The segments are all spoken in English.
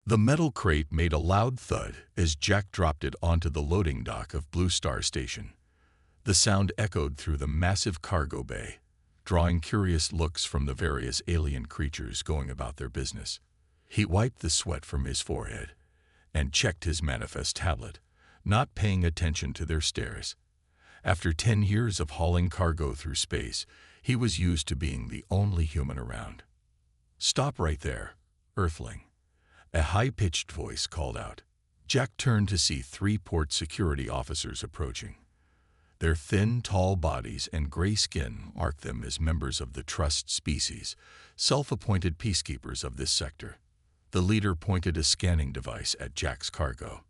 The metal crate made a loud thud as Jack dropped it onto the loading dock of Blue Star Station. The sound echoed through the massive cargo bay, drawing curious looks from the various alien creatures going about their business. He wiped the sweat from his forehead and checked his manifest tablet, not paying attention to their stares. After 10 years of hauling cargo through space, he was used to being the only human around. "Stop right there, Earthling," a high-pitched voice called out. Jack turned to see 3 port security officers approaching. Their thin, tall bodies and gray skin marked them as members of the Trust species, self-appointed peacekeepers of this sector. The leader pointed a scanning device at Jack's cargo.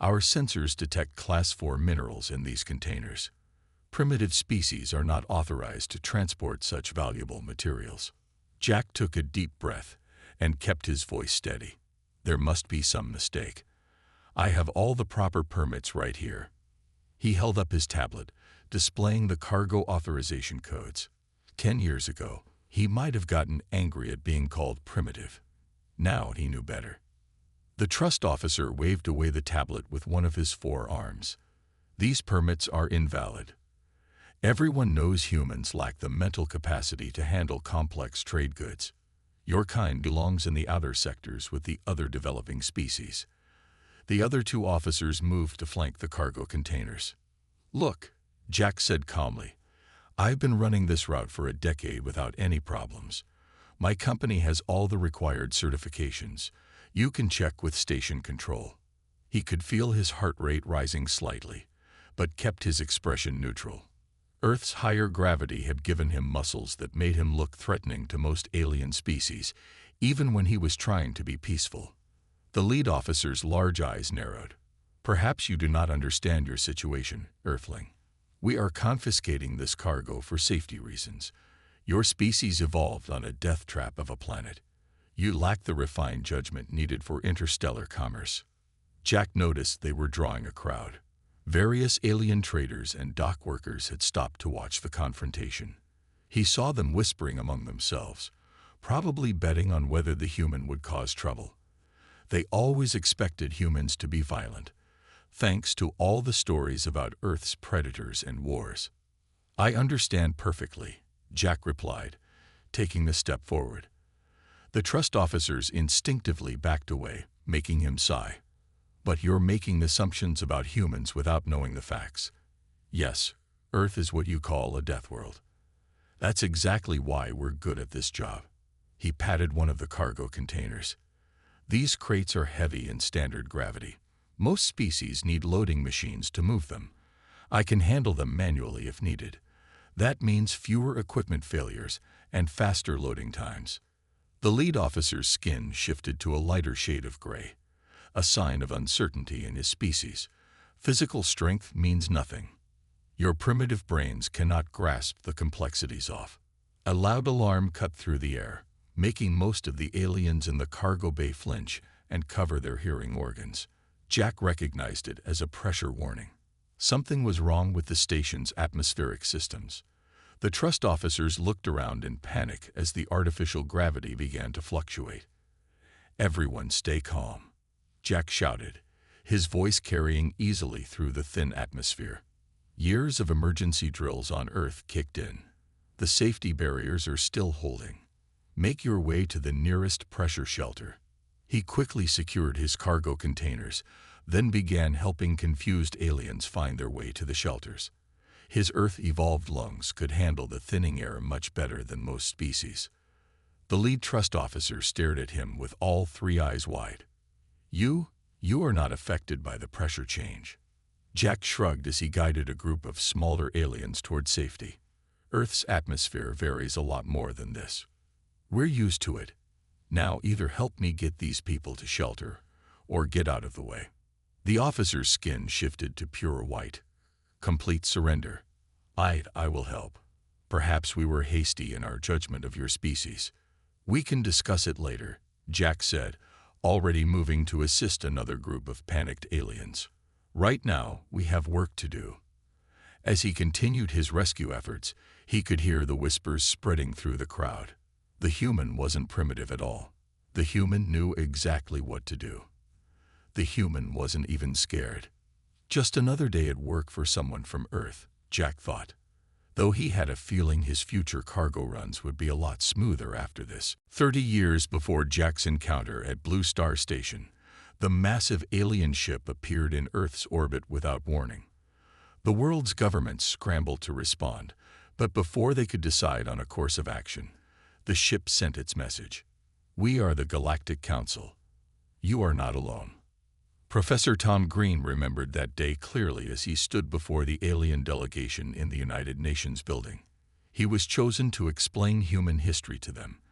"Our sensors detect Class 4 minerals in these containers. Primitive species are not authorized to transport such valuable materials." Jack took a deep breath and kept his voice steady. "There must be some mistake. I have all the proper permits right here." He held up his tablet, displaying the cargo authorization codes. 10 years ago, he might have gotten angry at being called primitive. Now he knew better. The trust officer waved away the tablet with one of his 4 arms. "These permits are invalid. Everyone knows humans lack the mental capacity to handle complex trade goods. Your kind belongs in the outer sectors with the other developing species." The other 2 officers moved to flank the cargo containers. "Look," Jack said calmly, "I've been running this route for a decade without any problems. My company has all the required certifications. You can check with station control." He could feel his heart rate rising slightly, but kept his expression neutral. Earth's higher gravity had given him muscles that made him look threatening to most alien species, even when he was trying to be peaceful. The lead officer's large eyes narrowed. "Perhaps you do not understand your situation, Earthling. We are confiscating this cargo for safety reasons. Your species evolved on a death trap of a planet. You lack the refined judgment needed for interstellar commerce." Jack noticed they were drawing a crowd. Various alien traders and dock workers had stopped to watch the confrontation. He saw them whispering among themselves, probably betting on whether the human would cause trouble. They always expected humans to be violent, thanks to all the stories about Earth's predators and wars. "I understand perfectly," Jack replied, taking a step forward. The trust officers instinctively backed away, making him sigh. "But you're making assumptions about humans without knowing the facts. Yes, Earth is what you call a death world. That's exactly why we're good at this job." He patted one of the cargo containers. "These crates are heavy in standard gravity. Most species need loading machines to move them. I can handle them manually if needed. That means fewer equipment failures and faster loading times." The lead officer's skin shifted to a lighter shade of gray, a sign of uncertainty in his species. "Physical strength means nothing. Your primitive brains cannot grasp the complexities of." A loud alarm cut through the air, making most of the aliens in the cargo bay flinch and cover their hearing organs. Jack recognized it as a pressure warning. Something was wrong with the station's atmospheric systems. The trust officers looked around in panic as the artificial gravity began to fluctuate. "Everyone stay calm," Jack shouted, his voice carrying easily through the thin atmosphere. Years of emergency drills on Earth kicked in. The safety barriers are still holding. "Make your way to the nearest pressure shelter." He quickly secured his cargo containers, then began helping confused aliens find their way to the shelters. His Earth-evolved lungs could handle the thinning air much better than most species. The lead trust officer stared at him with all 3 eyes wide. You are not affected by the pressure change." Jack shrugged as he guided a group of smaller aliens toward safety. "Earth's atmosphere varies a lot more than this. We're used to it. Now either help me get these people to shelter, or get out of the way." The officer's skin shifted to pure white. "Complete surrender. I will help. Perhaps we were hasty in our judgment of your species." "We can discuss it later," Jack said, already moving to assist another group of panicked aliens. "Right now, we have work to do." As he continued his rescue efforts, he could hear the whispers spreading through the crowd. The human wasn't primitive at all. The human knew exactly what to do. The human wasn't even scared. Just another day at work for someone from Earth, Jack thought, though he had a feeling his future cargo runs would be a lot smoother after this. 30 years before Jack's encounter at Blue Star Station, the massive alien ship appeared in Earth's orbit without warning. The world's governments scrambled to respond, but before they could decide on a course of action, the ship sent its message. "We are the Galactic Council. You are not alone." Professor Tom Green remembered that day clearly as he stood before the alien delegation in the United Nations building. He was chosen to explain human history to them,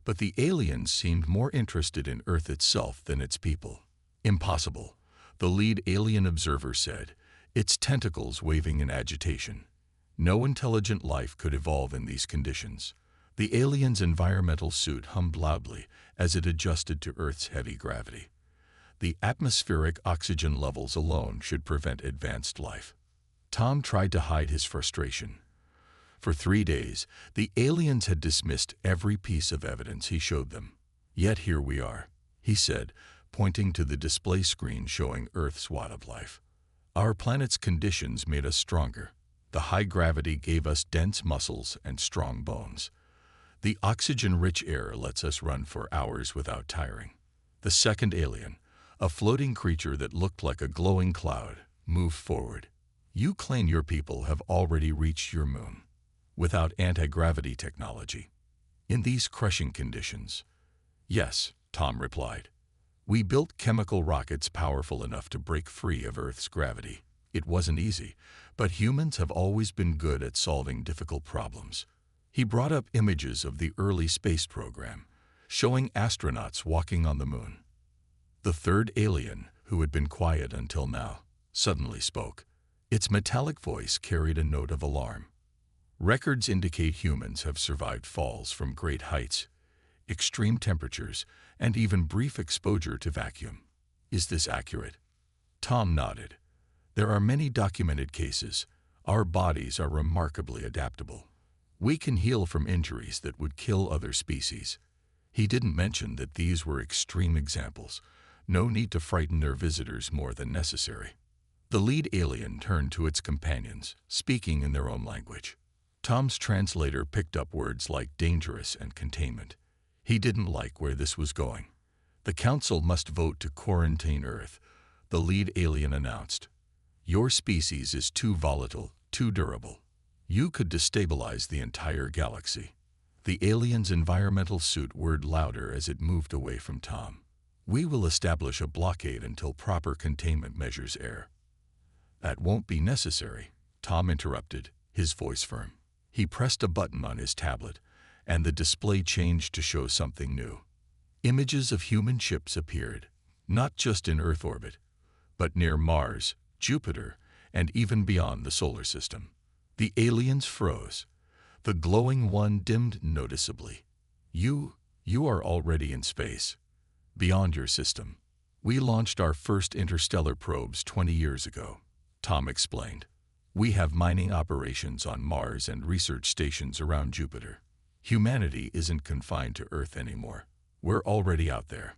but the aliens seemed more interested in Earth itself than its people. "Impossible," the lead alien observer said, its tentacles waving in agitation. No intelligent life could evolve in these conditions. The alien's environmental suit hummed loudly as it adjusted to Earth's heavy gravity. The atmospheric oxygen levels alone should prevent advanced life. Tom tried to hide his frustration. For 3 days, the aliens had dismissed every piece of evidence he showed them. "Yet here we are," he said, pointing to the display screen showing Earth's lot of life. "Our planet's conditions made us stronger. The high gravity gave us dense muscles and strong bones. The oxygen-rich air lets us run for hours without tiring." The second alien, a floating creature that looked like a glowing cloud, moved forward. "You claim your people have already reached your moon, without anti-gravity technology, in these crushing conditions." "Yes," Tom replied. "We built chemical rockets powerful enough to break free of Earth's gravity. It wasn't easy, but humans have always been good at solving difficult problems." He brought up images of the early space program, showing astronauts walking on the moon. The third alien, who had been quiet until now, suddenly spoke. Its metallic voice carried a note of alarm. "Records indicate humans have survived falls from great heights, extreme temperatures, and even brief exposure to vacuum. Is this accurate?" Tom nodded. "There are many documented cases. Our bodies are remarkably adaptable. We can heal from injuries that would kill other species." He didn't mention that these were extreme examples. No need to frighten their visitors more than necessary. The lead alien turned to its companions, speaking in their own language. Tom's translator picked up words like dangerous and containment. He didn't like where this was going. "The Council must vote to quarantine Earth," the lead alien announced. "Your species is too volatile, too durable. You could destabilize the entire galaxy." The alien's environmental suit whirred louder as it moved away from Tom. "We will establish a blockade until proper containment measures air." "That won't be necessary," Tom interrupted, his voice firm. He pressed a button on his tablet, and the display changed to show something new. Images of human ships appeared, not just in Earth orbit, but near Mars, Jupiter, and even beyond the solar system. The aliens froze. The glowing one dimmed noticeably. You are already in space, beyond your system. We launched our first interstellar probes 20 years ago," Tom explained. "We have mining operations on Mars and research stations around Jupiter. Humanity isn't confined to Earth anymore. We're already out there."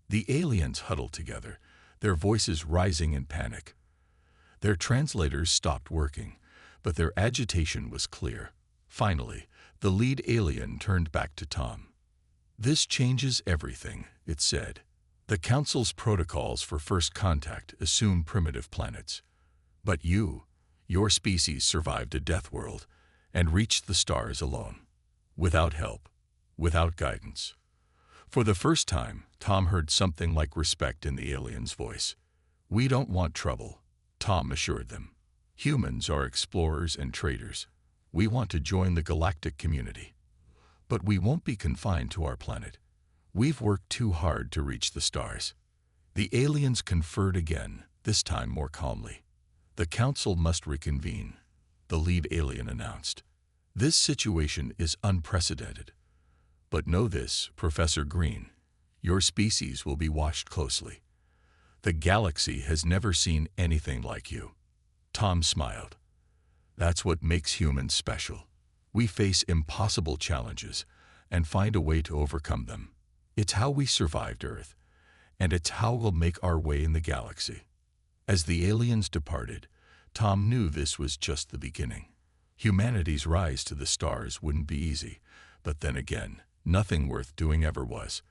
The aliens huddled together, their voices rising in panic. Their translators stopped working, but their agitation was clear. Finally, the lead alien turned back to Tom. "This changes everything," it said. "The Council's protocols for first contact assume primitive planets. But your species survived a death world and reached the stars alone, without help, without guidance." For the first time, Tom heard something like respect in the alien's voice. "We don't want trouble," Tom assured them. "Humans are explorers and traders. We want to join the galactic community. But we won't be confined to our planet. We've worked too hard to reach the stars." The aliens conferred again, this time more calmly. "The Council must reconvene," the lead alien announced. "This situation is unprecedented. But know this, Professor Green, your species will be watched closely. The galaxy has never seen anything like you." Tom smiled. "That's what makes humans special. We face impossible challenges and find a way to overcome them. It's how we survived Earth, and it's how we'll make our way in the galaxy." As the aliens departed, Tom knew this was just the beginning. Humanity's rise to the stars wouldn't be easy, but then again, nothing worth doing ever was.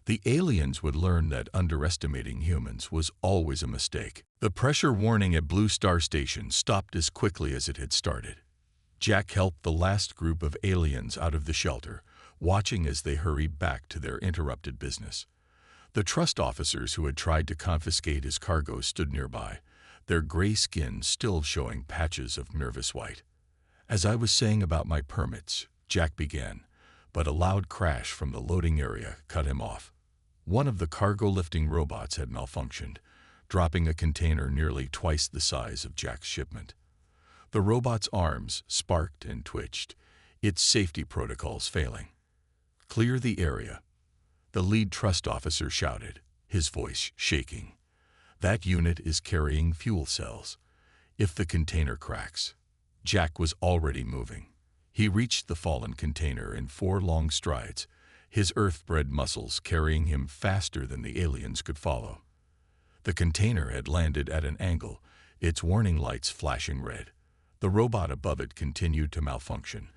The aliens would learn that underestimating humans was always a mistake. The pressure warning at Blue Star Station stopped as quickly as it had started. Jack helped the last group of aliens out of the shelter, watching as they hurried back to their interrupted business. The trust officers who had tried to confiscate his cargo stood nearby, their gray skin still showing patches of nervous white. "As I was saying about my permits," Jack began, but a loud crash from the loading area cut him off. One of the cargo-lifting robots had malfunctioned, dropping a container nearly twice the size of Jack's shipment. The robot's arms sparked and twitched, its safety protocols failing. "Clear the area," the lead trust officer shouted, his voice shaking. "That unit is carrying fuel cells. If the container cracks..." Jack was already moving. He reached the fallen container in 4 long strides, his Earth-bred muscles carrying him faster than the aliens could follow. The container had landed at an angle, its warning lights flashing red. The robot above it continued to malfunction,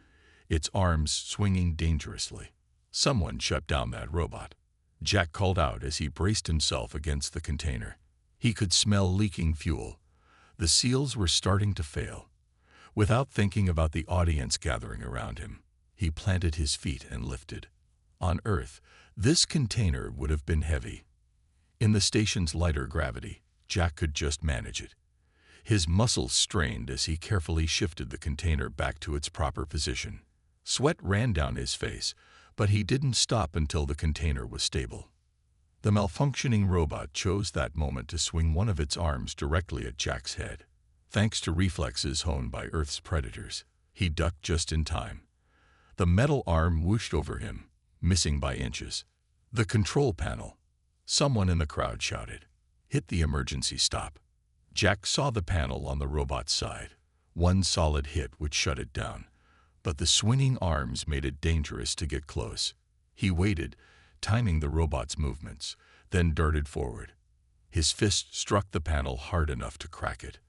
its arms swinging dangerously. Someone shut down that robot. Jack called out as he braced himself against the container. He could smell leaking fuel. The seals were starting to fail. Without thinking about the audience gathering around him, he planted his feet and lifted. On Earth, this container would have been heavy. In the station's lighter gravity, Jack could just manage it. His muscles strained as he carefully shifted the container back to its proper position. Sweat ran down his face, but he didn't stop until the container was stable. The malfunctioning robot chose that moment to swing one of its arms directly at Jack's head. Thanks to reflexes honed by Earth's predators, he ducked just in time. The metal arm whooshed over him, missing by inches. "The control panel," someone in the crowd shouted. "Hit the emergency stop." Jack saw the panel on the robot's side. One solid hit would shut it down, but the swinging arms made it dangerous to get close. He waited, timing the robot's movements, then darted forward. His fist struck the panel hard enough to crack it.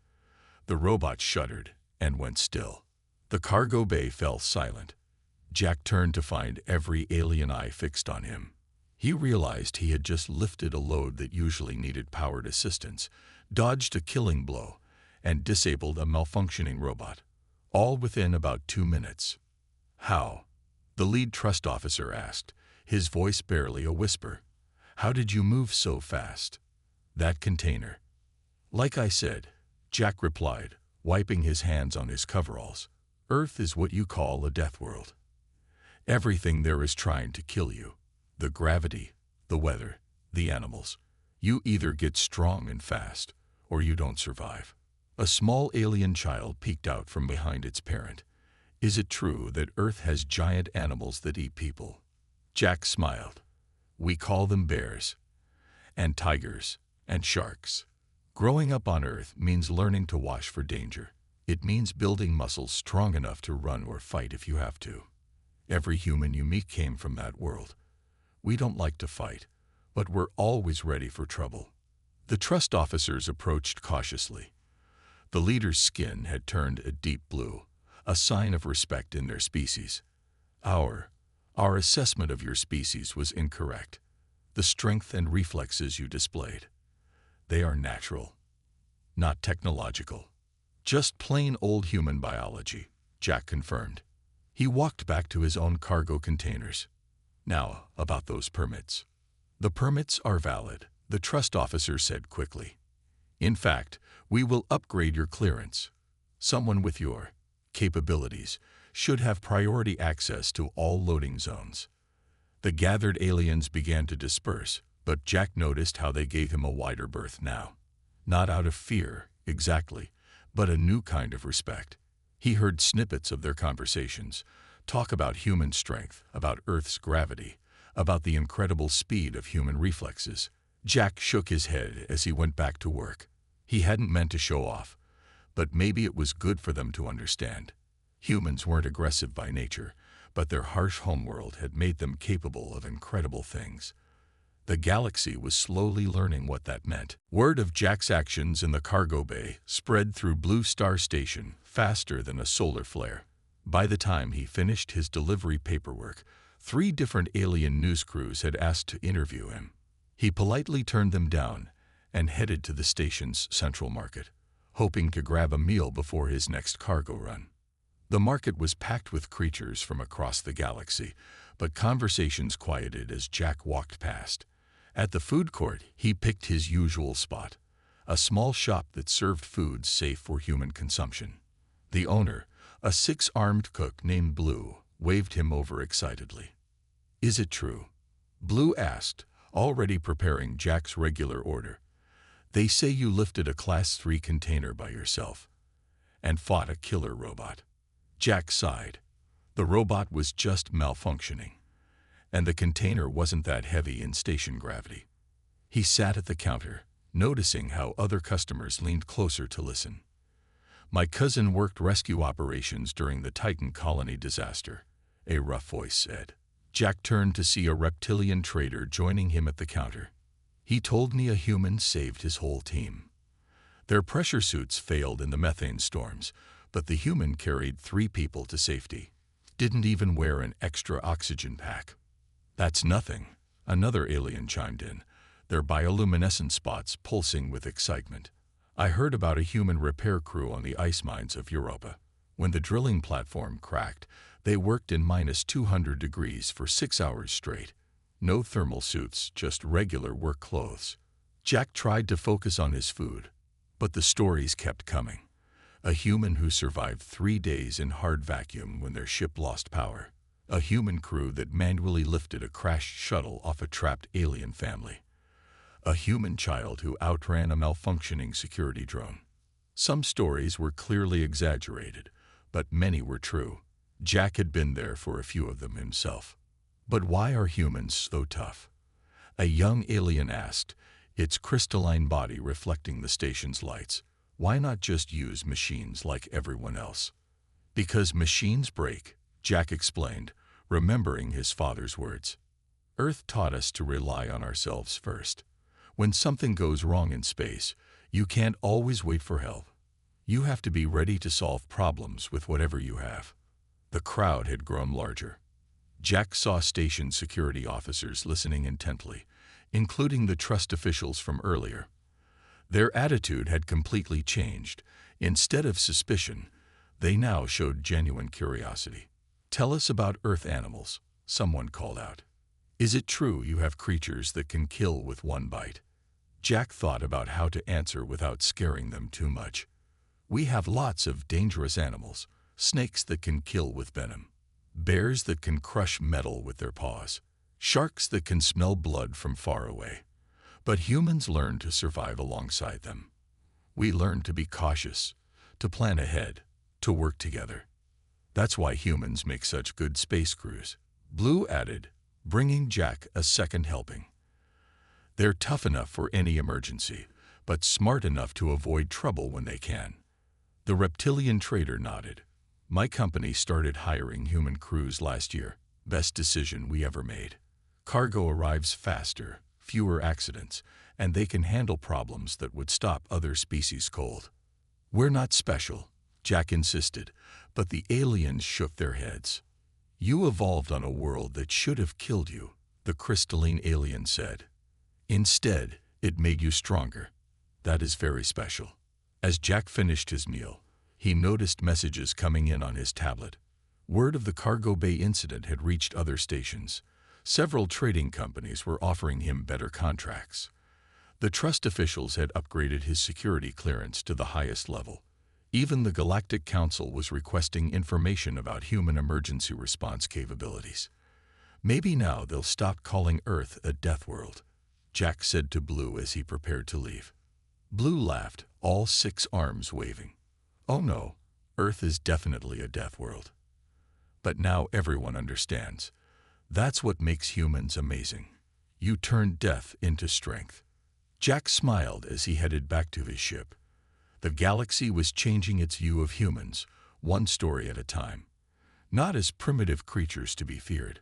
The robot shuddered and went still. The cargo bay fell silent. Jack turned to find every alien eye fixed on him. He realized he had just lifted a load that usually needed powered assistance, dodged a killing blow, and disabled a malfunctioning robot, all within about 2 minutes. "How?" the lead trust officer asked, his voice barely a whisper. "How did you move so fast?" "That container." "Like I said," Jack replied, wiping his hands on his coveralls, "Earth is what you call a death world. Everything there is trying to kill you. The gravity, the weather, the animals. You either get strong and fast, or you don't survive." A small alien child peeked out from behind its parent. "Is it true that Earth has giant animals that eat people?" Jack smiled. "We call them bears, and tigers, and sharks. Growing up on Earth means learning to watch for danger. It means building muscles strong enough to run or fight if you have to. Every human you meet came from that world. We don't like to fight, but we're always ready for trouble." The trust officers approached cautiously. The leader's skin had turned a deep blue, a sign of respect in their species. Our assessment of your species was incorrect. The strength and reflexes you displayed, they are natural, not technological. Just plain old human biology, Jack confirmed. He walked back to his own cargo containers. "Now, about those permits." "The permits are valid," the trust officer said quickly. "In fact, we will upgrade your clearance. Someone with your capabilities should have priority access to all loading zones." The gathered aliens began to disperse, but Jack noticed how they gave him a wider berth now. Not out of fear, exactly, but a new kind of respect. He heard snippets of their conversations, talk about human strength, about Earth's gravity, about the incredible speed of human reflexes. Jack shook his head as he went back to work. He hadn't meant to show off, but maybe it was good for them to understand. Humans weren't aggressive by nature, but their harsh homeworld had made them capable of incredible things. The galaxy was slowly learning what that meant. Word of Jack's actions in the cargo bay spread through Blue Star Station faster than a solar flare. By the time he finished his delivery paperwork, 3 different alien news crews had asked to interview him. He politely turned them down and headed to the station's central market, hoping to grab a meal before his next cargo run. The market was packed with creatures from across the galaxy, but conversations quieted as Jack walked past. At the food court, he picked his usual spot, a small shop that served foods safe for human consumption. The owner, a 6-armed cook named Blue, waved him over excitedly. "Is it true?" Blue asked, already preparing Jack's regular order. "They say you lifted a Class 3 container by yourself and fought a killer robot." Jack sighed. The robot was just malfunctioning, and the container wasn't that heavy in station gravity. He sat at the counter, noticing how other customers leaned closer to listen. "My cousin worked rescue operations during the Titan colony disaster," a rough voice said. Jack turned to see a reptilian trader joining him at the counter. "He told me a human saved his whole team. Their pressure suits failed in the methane storms, but the human carried 3 people to safety. Didn't even wear an extra oxygen pack." "That's nothing," another alien chimed in, their bioluminescent spots pulsing with excitement. "I heard about a human repair crew on the ice mines of Europa. When the drilling platform cracked, they worked in -200 degrees for 6 hours straight. No thermal suits, just regular work clothes." Jack tried to focus on his food, but the stories kept coming. A human who survived 3 days in hard vacuum when their ship lost power. A human crew that manually lifted a crashed shuttle off a trapped alien family. A human child who outran a malfunctioning security drone. Some stories were clearly exaggerated, but many were true. Jack had been there for a few of them himself. "But why are humans so tough?" a young alien asked, its crystalline body reflecting the station's lights. "Why not just use machines like everyone else?" "Because machines break," Jack explained, remembering his father's words. "Earth taught us to rely on ourselves first. When something goes wrong in space, you can't always wait for help. You have to be ready to solve problems with whatever you have." The crowd had grown larger. Jack saw station security officers listening intently, including the trust officials from earlier. Their attitude had completely changed. Instead of suspicion, they now showed genuine curiosity. "Tell us about Earth animals," someone called out. "Is it true you have creatures that can kill with one bite?" Jack thought about how to answer without scaring them too much. "We have lots of dangerous animals, snakes that can kill with venom, bears that can crush metal with their paws, sharks that can smell blood from far away. But humans learn to survive alongside them. We learn to be cautious, to plan ahead, to work together. That's why humans make such good space crews." Blue added, bringing Jack a second helping. "They're tough enough for any emergency, but smart enough to avoid trouble when they can." The reptilian trader nodded. "My company started hiring human crews last year. Best decision we ever made. Cargo arrives faster, fewer accidents, and they can handle problems that would stop other species cold." "We're not special," Jack insisted, but the aliens shook their heads. "You evolved on a world that should have killed you," the crystalline alien said. "Instead, it made you stronger. That is very special." As Jack finished his meal, he noticed messages coming in on his tablet. Word of the cargo bay incident had reached other stations. Several trading companies were offering him better contracts. The trust officials had upgraded his security clearance to the highest level. Even the Galactic Council was requesting information about human emergency response capabilities. "Maybe now they'll stop calling Earth a death world," Jack said to Blue as he prepared to leave. Blue laughed, all 6 arms waving. "Oh no, Earth is definitely a death world. But now everyone understands. That's what makes humans amazing. You turn death into strength." Jack smiled as he headed back to his ship. The galaxy was changing its view of humans, one story at a time. Not as primitive creatures to be feared,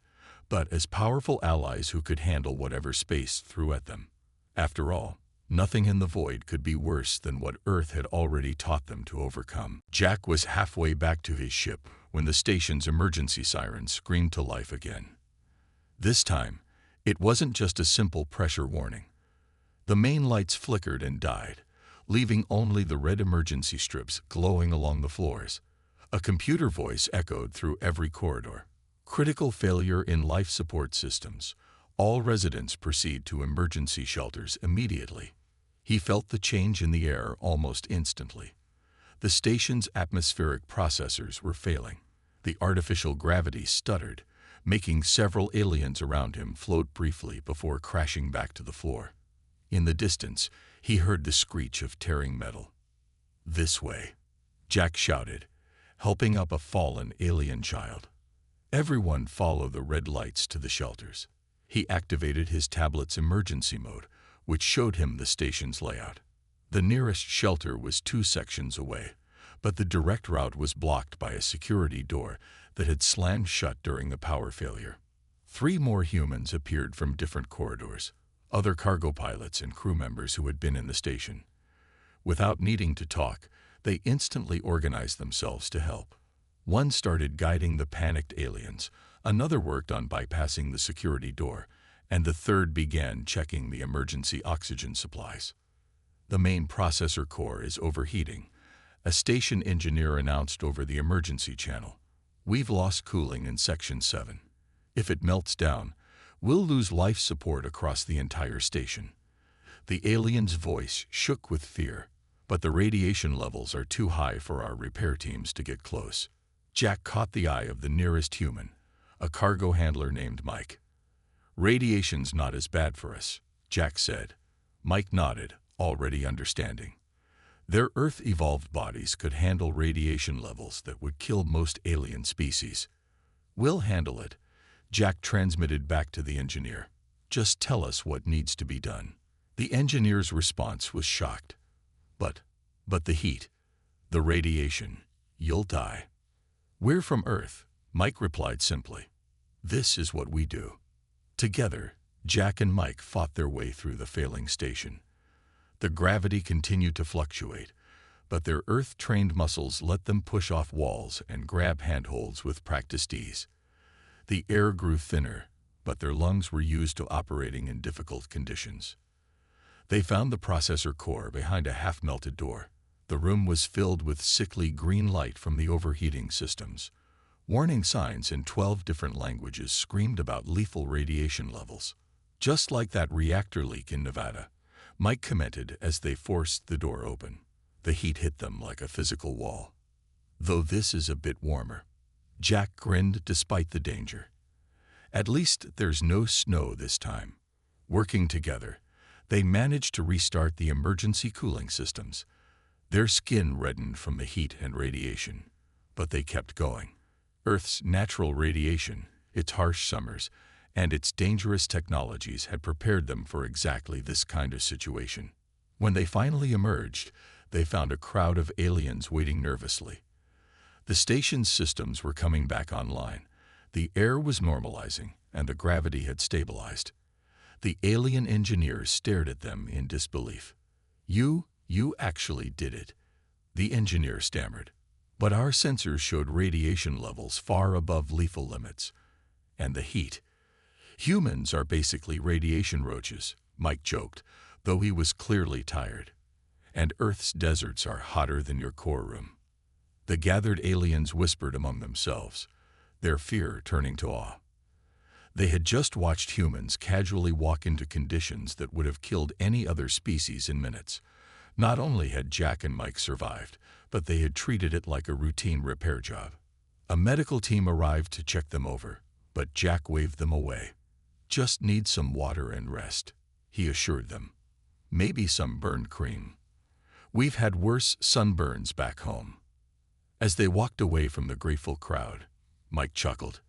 but as powerful allies who could handle whatever space threw at them. After all, nothing in the void could be worse than what Earth had already taught them to overcome. Jack was halfway back to his ship when the station's emergency siren screamed to life again. This time, it wasn't just a simple pressure warning. The main lights flickered and died, leaving only the red emergency strips glowing along the floors. A computer voice echoed through every corridor. Critical failure in life support systems. All residents proceed to emergency shelters immediately. He felt the change in the air almost instantly. The station's atmospheric processors were failing. The artificial gravity stuttered, making several aliens around him float briefly before crashing back to the floor. In the distance, he heard the screech of tearing metal. "This way," Jack shouted, helping up a fallen alien child. Everyone follow the red lights to the shelters. He activated his tablet's emergency mode, which showed him the station's layout. The nearest shelter was 2 sections away, but the direct route was blocked by a security door that had slammed shut during the power failure. 3 more humans appeared from different corridors, other cargo pilots and crew members who had been in the station. Without needing to talk, they instantly organized themselves to help. One started guiding the panicked aliens, another worked on bypassing the security door, and the third began checking the emergency oxygen supplies. "The main processor core is overheating," a station engineer announced over the emergency channel. "We've lost cooling in Section 7. If it melts down, we'll lose life support across the entire station." The alien's voice shook with fear, "But the radiation levels are too high for our repair teams to get close." Jack caught the eye of the nearest human, a cargo handler named Mike. "Radiation's not as bad for us," Jack said. Mike nodded, already understanding. Their Earth-evolved bodies could handle radiation levels that would kill most alien species. "We'll handle it," Jack transmitted back to the engineer. "Just tell us what needs to be done." The engineer's response was shocked. But the heat, the radiation, you'll die." "We're from Earth," Mike replied simply. "This is what we do." Together, Jack and Mike fought their way through the failing station. The gravity continued to fluctuate, but their Earth-trained muscles let them push off walls and grab handholds with practiced ease. The air grew thinner, but their lungs were used to operating in difficult conditions. They found the processor core behind a half-melted door. The room was filled with sickly green light from the overheating systems. Warning signs in 12 different languages screamed about lethal radiation levels. "Just like that reactor leak in Nevada," Mike commented as they forced the door open. The heat hit them like a physical wall. "Though this is a bit warmer." Jack grinned despite the danger. "At least there's no snow this time." Working together, they managed to restart the emergency cooling systems. Their skin reddened from the heat and radiation, but they kept going. Earth's natural radiation, its harsh summers, and its dangerous technologies had prepared them for exactly this kind of situation. When they finally emerged, they found a crowd of aliens waiting nervously. The station's systems were coming back online. The air was normalizing, and the gravity had stabilized. The alien engineers stared at them in disbelief. You actually did it," the engineer stammered. "But our sensors showed radiation levels far above lethal limits. And the heat. Humans are basically radiation roaches," Mike joked, though he was clearly tired. "And Earth's deserts are hotter than your core room." The gathered aliens whispered among themselves, their fear turning to awe. They had just watched humans casually walk into conditions that would have killed any other species in minutes. Not only had Jack and Mike survived, but they had treated it like a routine repair job. A medical team arrived to check them over, but Jack waved them away. "Just need some water and rest," he assured them. "Maybe some burned cream. We've had worse sunburns back home." As they walked away from the grateful crowd, Mike chuckled.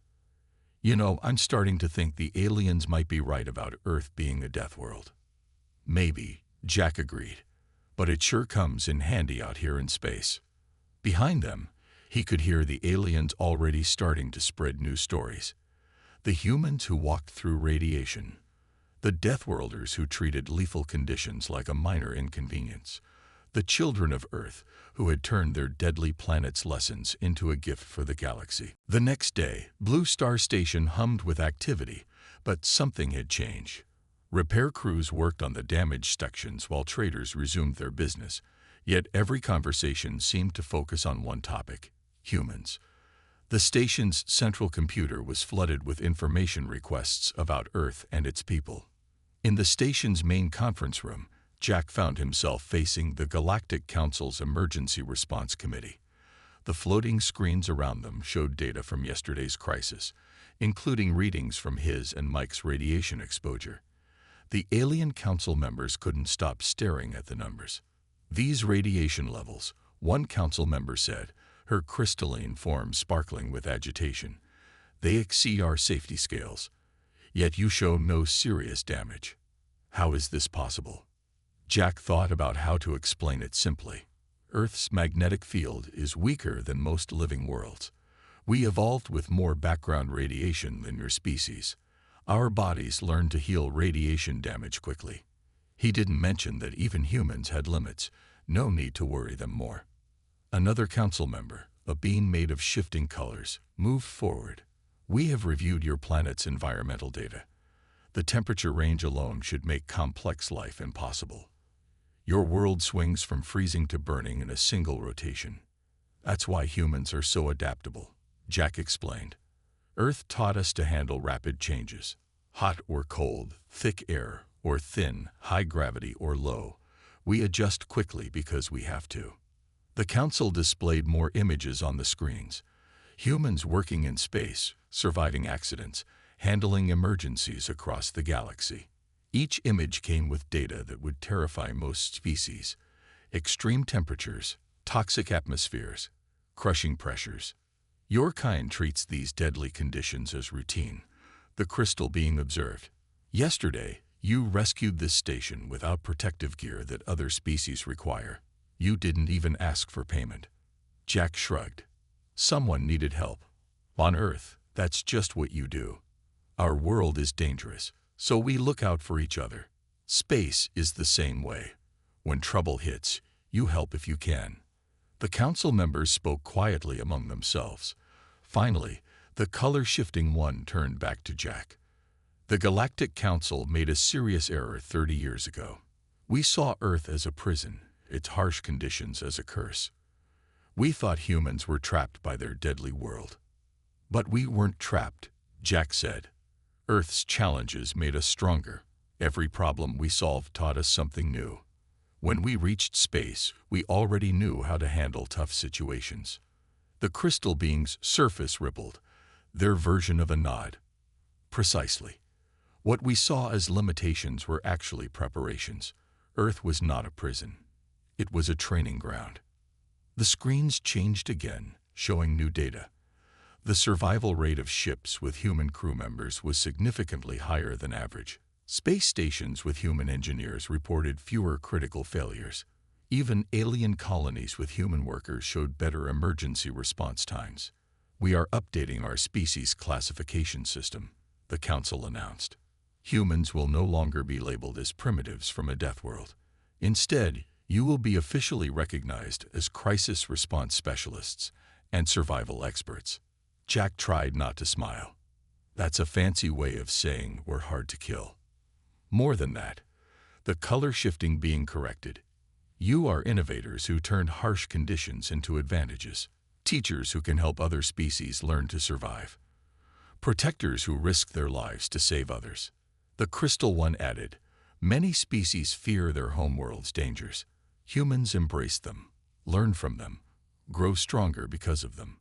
"You know, I'm starting to think the aliens might be right about Earth being a death world." "Maybe," Jack agreed, "but it sure comes in handy out here in space." Behind them, he could hear the aliens already starting to spread new stories. The humans who walked through radiation. The Deathworlders who treated lethal conditions like a minor inconvenience. The children of Earth who had turned their deadly planet's lessons into a gift for the galaxy. The next day, Blue Star Station hummed with activity, but something had changed. Repair crews worked on the damaged sections while traders resumed their business, yet every conversation seemed to focus on one topic: humans. The station's central computer was flooded with information requests about Earth and its people. In the station's main conference room, Jack found himself facing the Galactic Council's Emergency Response Committee. The floating screens around them showed data from yesterday's crisis, including readings from his and Mike's radiation exposure. The alien council members couldn't stop staring at the numbers. "These radiation levels," one council member said, her crystalline form sparkling with agitation, "they exceed our safety scales. Yet you show no serious damage. How is this possible?" Jack thought about how to explain it simply. Earth's magnetic field is weaker than most living worlds. We evolved with more background radiation than your species. Our bodies learn to heal radiation damage quickly. He didn't mention that even humans had limits. No need to worry them more. Another council member, a being made of shifting colors, moved forward. "We have reviewed your planet's environmental data. The temperature range alone should make complex life impossible. Your world swings from freezing to burning in a single rotation. That's why humans are so adaptable," Jack explained. "Earth taught us to handle rapid changes. Hot or cold, thick air or thin, high gravity or low. We adjust quickly because we have to." The council displayed more images on the screens. Humans working in space, surviving accidents, handling emergencies across the galaxy. Each image came with data that would terrify most species: extreme temperatures, toxic atmospheres, crushing pressures. "Your kind treats these deadly conditions as routine," the crystal being observed. "Yesterday, you rescued this station without protective gear that other species require. You didn't even ask for payment." Jack shrugged. "Someone needed help. On Earth, that's just what you do. Our world is dangerous, so we look out for each other. Space is the same way. When trouble hits, you help if you can." The council members spoke quietly among themselves. Finally, the color-shifting one turned back to Jack. "The Galactic Council made a serious error 30 years ago. We saw Earth as a prison, its harsh conditions as a curse. We thought humans were trapped by their deadly world. But we weren't trapped," Jack said. "Earth's challenges made us stronger. Every problem we solved taught us something new. When we reached space, we already knew how to handle tough situations." The crystal being's surface rippled, their version of a nod. "Precisely. What we saw as limitations were actually preparations. Earth was not a prison. It was a training ground." The screens changed again, showing new data. The survival rate of ships with human crew members was significantly higher than average. Space stations with human engineers reported fewer critical failures. Even alien colonies with human workers showed better emergency response times. "We are updating our species classification system," the council announced. "Humans will no longer be labeled as primitives from a death world. Instead, you will be officially recognized as crisis response specialists and survival experts." Jack tried not to smile. "That's a fancy way of saying we're hard to kill." "More than that," the color-shifting being corrected. "You are innovators who turned harsh conditions into advantages, teachers who can help other species learn to survive, protectors who risk their lives to save others." The Crystal One added, "Many species fear their homeworld's dangers. Humans embrace them, learn from them, grow stronger because of them.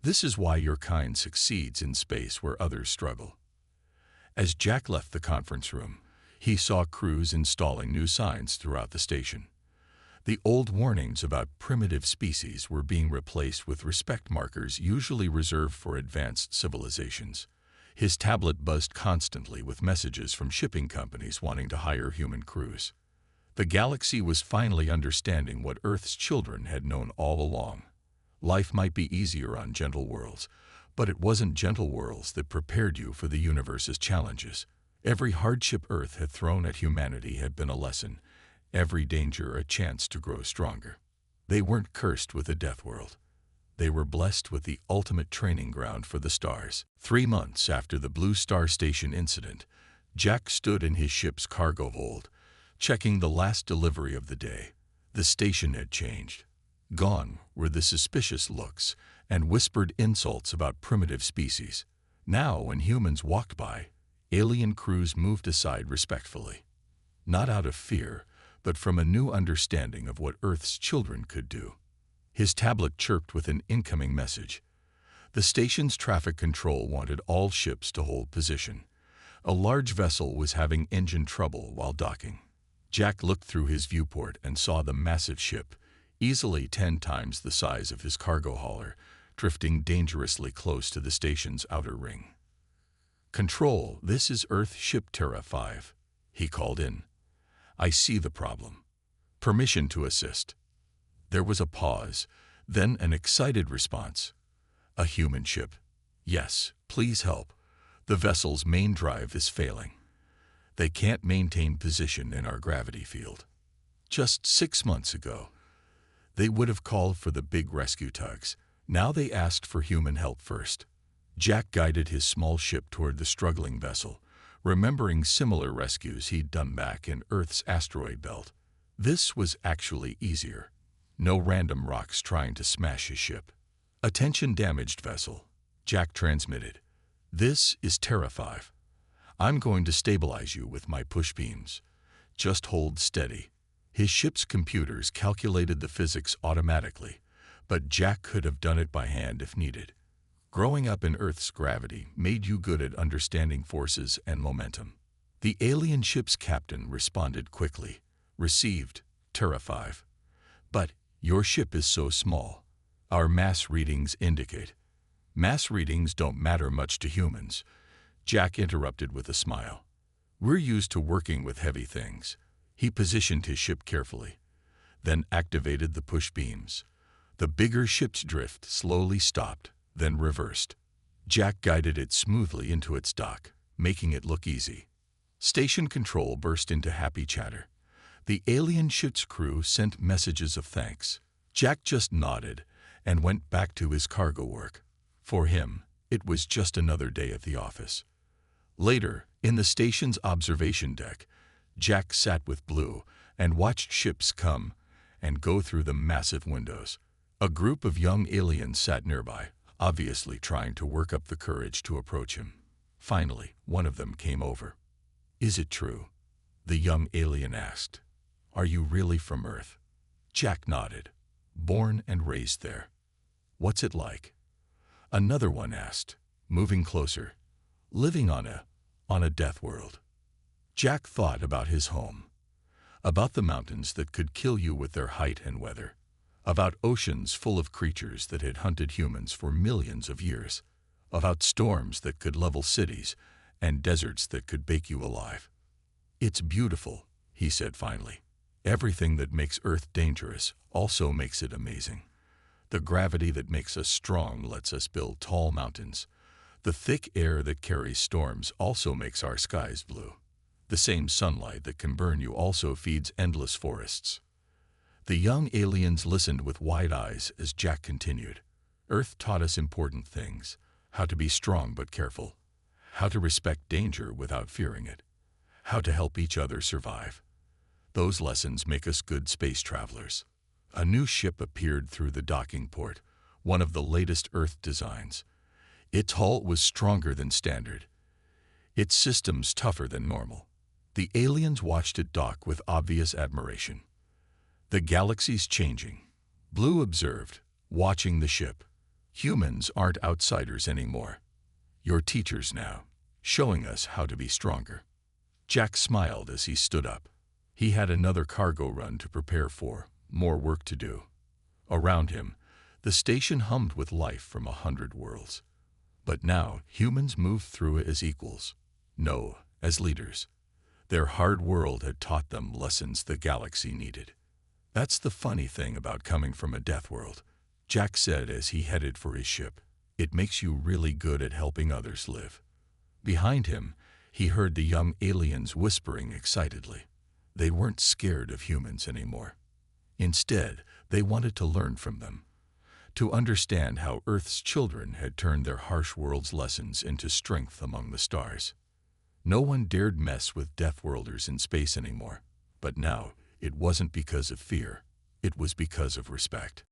This is why your kind succeeds in space where others struggle." As Jack left the conference room, he saw crews installing new signs throughout the station. The old warnings about primitive species were being replaced with respect markers usually reserved for advanced civilizations. His tablet buzzed constantly with messages from shipping companies wanting to hire human crews. The galaxy was finally understanding what Earth's children had known all along. Life might be easier on gentle worlds, But it wasn't gentle worlds that prepared you for the universe's challenges. Every hardship Earth had thrown at humanity had been a lesson, every danger a chance to grow stronger. They weren't cursed with a death world. They were blessed with the ultimate training ground for the stars. 3 months after the Blue Star Station incident, Jack stood in his ship's cargo hold, checking the last delivery of the day. The station had changed. Gone were the suspicious looks and whispered insults about primitive species. Now, when humans walked by, alien crews moved aside respectfully. Not out of fear, but from a new understanding of what Earth's children could do. His tablet chirped with an incoming message. The station's traffic control wanted all ships to hold position. A large vessel was having engine trouble while docking. Jack looked through his viewport and saw the massive ship, easily 10 times the size of his cargo hauler, drifting dangerously close to the station's outer ring. "Control, this is Earth Ship Terra 5, he called in. "I see the problem. Permission to assist." There was a pause, then an excited response. "A human ship. Yes, please help. The vessel's main drive is failing. They can't maintain position in our gravity field." Just 6 months ago, they would have called for the big rescue tugs. Now they asked for human help first. Jack guided his small ship toward the struggling vessel, remembering similar rescues he'd done back in Earth's asteroid belt. This was actually easier. No random rocks trying to smash his ship. "Attention damaged vessel," Jack transmitted. "This is Terra 5. I'm going to stabilize you with my push beams. Just hold steady." His ship's computers calculated the physics automatically, but Jack could have done it by hand if needed. Growing up in Earth's gravity made you good at understanding forces and momentum. The alien ship's captain responded quickly. "Received, Terra 5. But your ship is so small. Our mass readings indicate." "Mass readings don't matter much to humans," Jack interrupted with a smile. "We're used to working with heavy things." He positioned his ship carefully, then activated the push beams. The bigger ship's drift slowly stopped, then reversed. Jack guided it smoothly into its dock, making it look easy. Station control burst into happy chatter. The alien ship's crew sent messages of thanks. Jack just nodded and went back to his cargo work. For him, it was just another day at the office. Later, in the station's observation deck, Jack sat with Blue and watched ships come and go through the massive windows. A group of young aliens sat nearby, obviously trying to work up the courage to approach him. Finally, one of them came over. "Is it true?" the young alien asked. "Are you really from Earth?" Jack nodded. "Born and raised there." "What's it like?" Another one asked, moving closer. "Living on a death world." Jack thought about his home, about the mountains that could kill you with their height and weather, about oceans full of creatures that had hunted humans for millions of years, about storms that could level cities and deserts that could bake you alive. "It's beautiful," he said finally. "Everything that makes Earth dangerous also makes it amazing. The gravity that makes us strong lets us build tall mountains. The thick air that carries storms also makes our skies blue. The same sunlight that can burn you also feeds endless forests." The young aliens listened with wide eyes as Jack continued. "Earth taught us important things: how to be strong but careful, how to respect danger without fearing it, how to help each other survive. Those lessons make us good space travelers." A new ship appeared through the docking port, one of the latest Earth designs. Its hull was stronger than standard, its systems tougher than normal. The aliens watched it dock with obvious admiration. "The galaxy's changing," Blue observed, watching the ship. "Humans aren't outsiders anymore. You're teachers now, showing us how to be stronger." Jack smiled as he stood up. He had another cargo run to prepare for, more work to do. Around him, the station hummed with life from 100 worlds. But now humans moved through it as equals. No, as leaders. Their hard world had taught them lessons the galaxy needed. "That's the funny thing about coming from a death world," Jack said as he headed for his ship. It makes you really good at helping others live." Behind him, he heard the young aliens whispering excitedly. They weren't scared of humans anymore. Instead, they wanted to learn from them, to understand how Earth's children had turned their harsh world's lessons into strength among the stars. No one dared mess with Deathworlders in space anymore, but now it wasn't because of fear, it was because of respect.